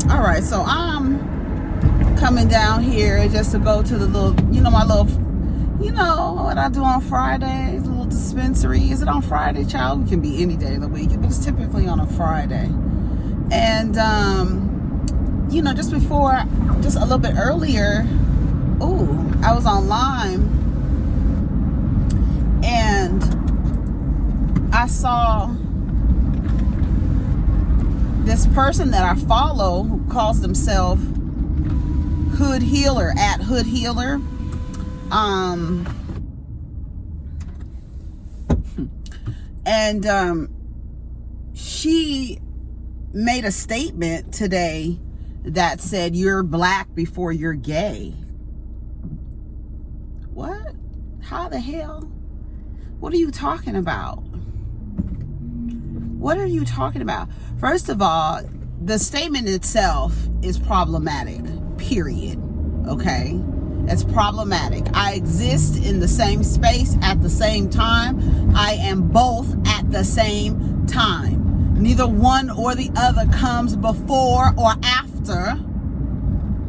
All right, so I'm coming down here just to go to the little, my little, what I do on Fridays, a little dispensary. Is it on Friday, child? It can be any day of the week, but it's typically on a Friday. And, just a little bit earlier, I was online and I saw this person that I follow who calls themselves Hood Healer, at Hood Healer. She made a statement today that said, "You're black before you're gay." What? How the hell? What are you talking about? What are you talking about? First of all, the statement itself is problematic, period. Okay? It's problematic. I exist in the same space at the same time. I am both at the same time. Neither one or the other comes before or after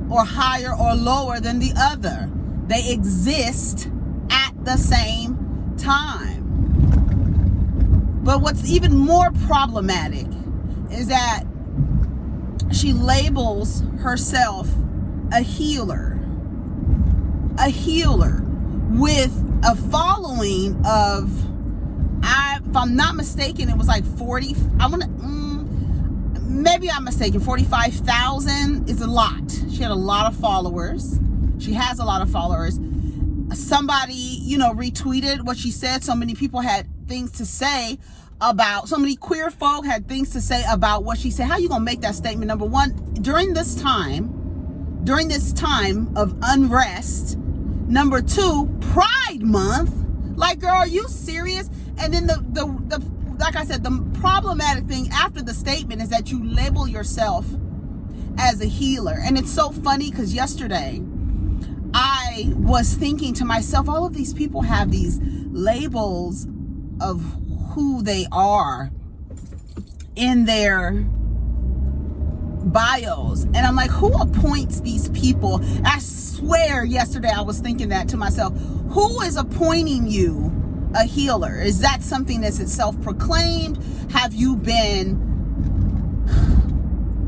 or higher or lower than the other. They exist at the same time. But what's even more problematic is that she labels herself a healer with a following of, if I'm not mistaken, it was like 40, maybe I'm mistaken, 45,000 is a lot. She had a lot of followers. She has a lot of followers. Somebody, retweeted what she said. So many people had things to say about, so many queer folk had things to say about what she said. How you gonna make that statement? Number one, during this time of unrest. Number two, Pride Month. Like, girl, are you serious? And then the like I said, the problematic thing after the statement is that you label yourself as a healer. And it's so funny because yesterday I was thinking to myself, all of these people have these labels of who they are in their bios. And I'm like, who appoints these people? I swear yesterday I was thinking that to myself. Who is appointing you a healer? Is that something that's self-proclaimed? Have you been,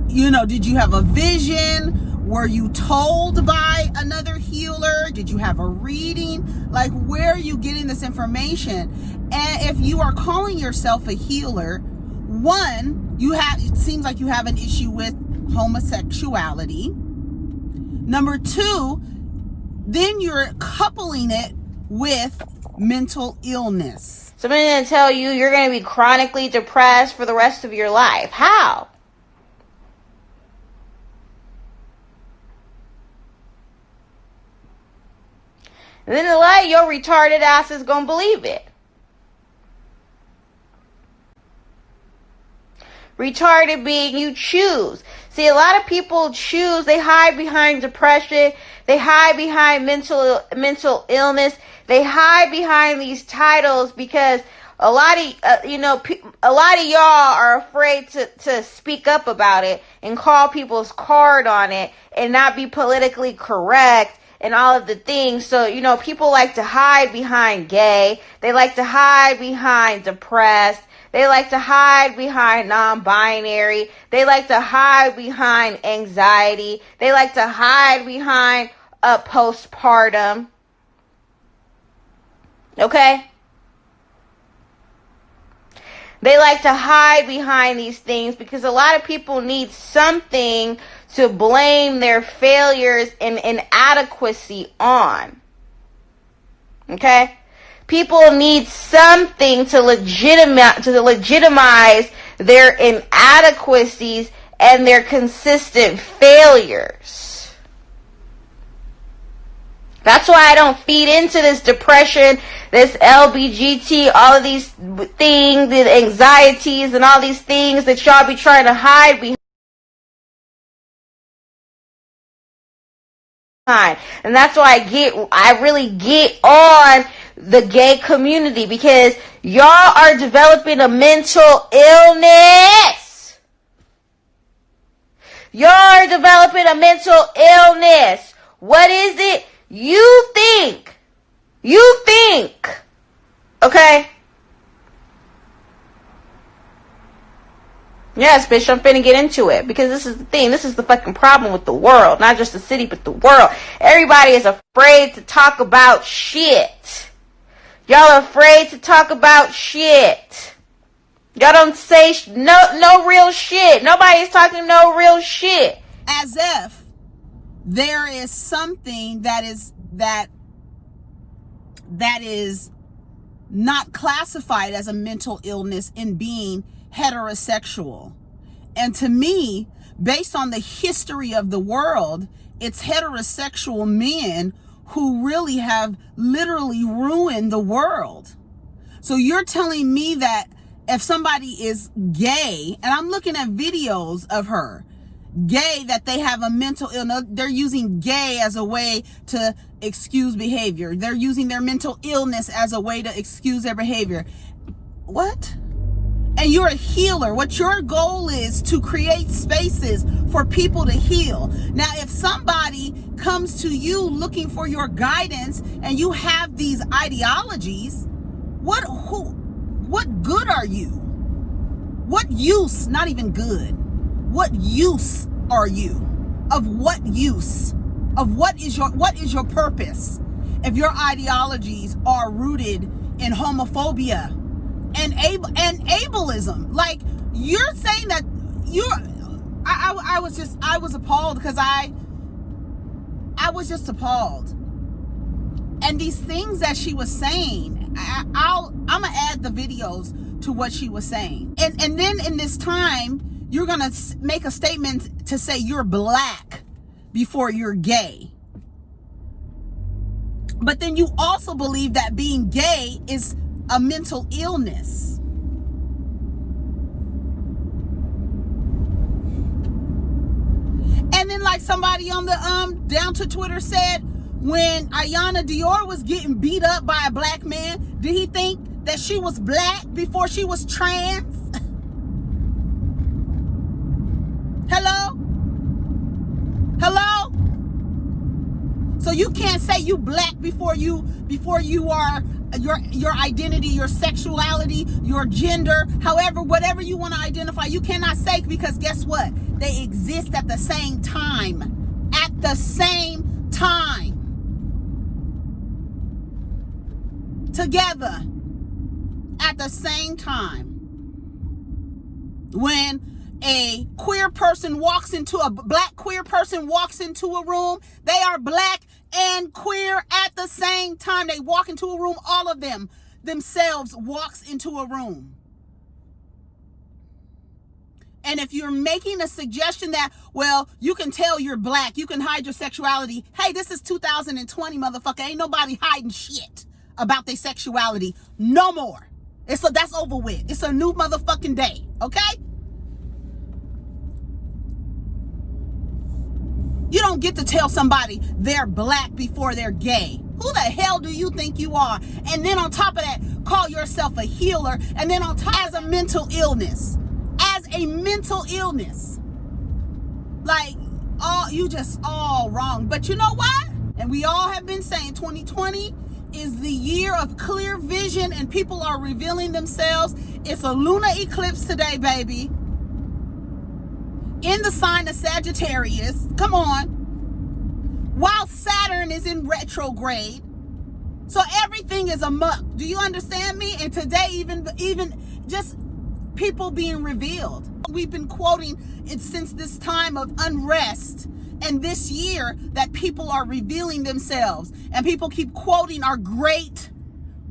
did you have a vision? Were you told by another healer? Did you have a reading? Like, where are you getting this information? And if you are calling yourself a healer, one, it seems like you have an issue with homosexuality. Number two, then you're coupling it with mental illness. Somebody's going to tell you you're going to be chronically depressed for the rest of your life. How? And then a lot of your retarded ass is going to believe it. Retarded being you choose. See, a lot of people choose. They hide behind depression. They hide behind mental illness. They hide behind these titles because a lot of y'all are afraid to speak up about it and call people's card on it and not be politically correct and all of the things. So, people like to hide behind gay. They like to hide behind depressed. They like to hide behind non-binary. They like to hide behind anxiety. They like to hide behind postpartum. Okay? They like to hide behind these things because a lot of people need something to blame their failures and inadequacy on. Okay? People need something to legitimize their inadequacies and their consistent failures. That's why I don't feed into this depression, this LBGT, all of these things, the anxieties and all these things that y'all be trying to hide behind. And that's why I really get on the gay community, because y'all are developing a mental illness. You're developing a mental illness. What is it? You think. Okay? Yes, bitch, I'm finna get into it. Because this is the thing. This is the fucking problem with the world. Not just the city, but the world. Everybody is afraid to talk about shit. Y'all are afraid to talk about shit. Y'all don't say no real shit. Nobody's talking no real shit. As if there is something that is not classified as a mental illness in being heterosexual. And to me, based on the history of the world, it's heterosexual men who really have literally ruined the world. So you're telling me that if somebody is gay, and I'm looking at videos of her, gay, that they have a mental illness, they're using gay as a way to excuse behavior. They're using their mental illness as a way to excuse their behavior. What? And you're a healer. What your goal is to create spaces for people to heal. Now, if somebody comes to you looking for your guidance and you have these ideologies, what good are you? What use? Not even good. What use are you? Of what use? Of what is your purpose? If your ideologies are rooted in homophobia and ableism, like you're saying that I was appalled because I was just appalled. And these things that she was saying, I'm gonna add the videos to what she was saying. And then in this time, you're gonna make a statement to say you're black before you're gay. But then you also believe that being gay is a mental illness. And then like somebody on the down to Twitter said, when Ayana Dior was getting beat up by a black man, did he think that she was black before she was trans? Hello? So you can't say you black before you are your identity, your sexuality, your gender, however, whatever you want to identify, you cannot say, because guess what? They exist at the same time. At the same time. Together. At the same time. When a queer person walks into a black queer person walks into a room, they are black and queer at the same time. They walk into a room, all of them themselves walks into a room. And if you're making a suggestion that, well, you can tell you're black, you can hide your sexuality. Hey, this is 2020, motherfucker. Ain't nobody hiding shit about their sexuality no more. That's over with. It's a new motherfucking day, okay? You don't get to tell somebody they're black before they're gay. Who the hell do you think you are? And then on top of that, call yourself a healer. And then on top, as a mental illness. As a mental illness. Like, you just all wrong. But you know what? And we all have been saying 2020 is the year of clear vision and people are revealing themselves. It's a lunar eclipse today, baby. In the sign of Sagittarius, come on, while Saturn is in retrograde. So everything is amok. Do you understand me? And today, even just people being revealed. We've been quoting it since this time of unrest and this year that people are revealing themselves. And people keep quoting our great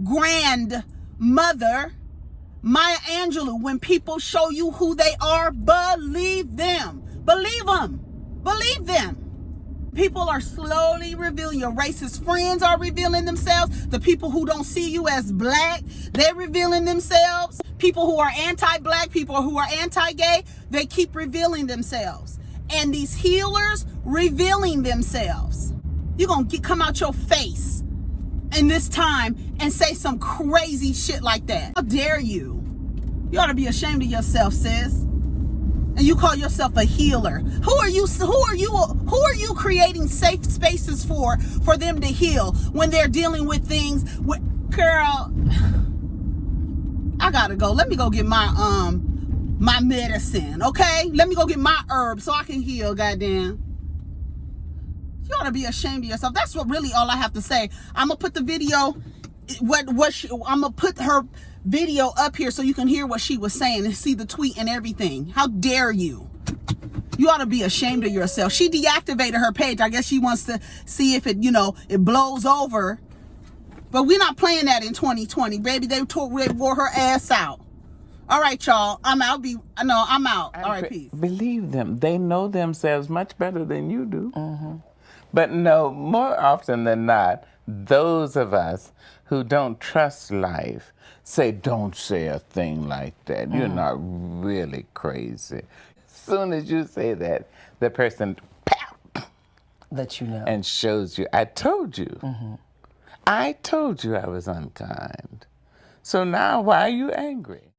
grandmother, Maya Angelou, when people show you who they are, believe them. Believe them. Believe them. People are slowly revealing. Your racist friends are revealing themselves. The people who don't see you as black, they're revealing themselves. People who are anti-black, people who are anti-gay, they keep revealing themselves. And these healers revealing themselves. You're going to come out your face in this time and say some crazy shit like that. How dare you? You ought to be ashamed of yourself, sis. And you call yourself a healer. Who are you creating safe spaces for them to heal when they're dealing with things with, girl, I gotta go. Let me go get my my medicine, okay? Let me go get my herb so I can heal, goddamn. You ought to be ashamed of yourself. That's what really all I have to say. I'm gonna put the video, I'm gonna put her video up here so you can hear what she was saying and see the tweet and everything. How dare you? You ought to be ashamed of yourself. She deactivated her page. I guess she wants to see if it, it blows over. But we're not playing that in 2020, baby. They wore her ass out. All right, y'all. I'm out. I'm out. All right, peace. Believe them. They know themselves much better than you do. Mm-hmm. But no, more often than not, those of us who don't trust life say, don't say a thing like that. You're not really crazy. As soon as you say that, the person let you know and shows you, I told you. Mm-hmm. I told you I was unkind. So now why are you angry?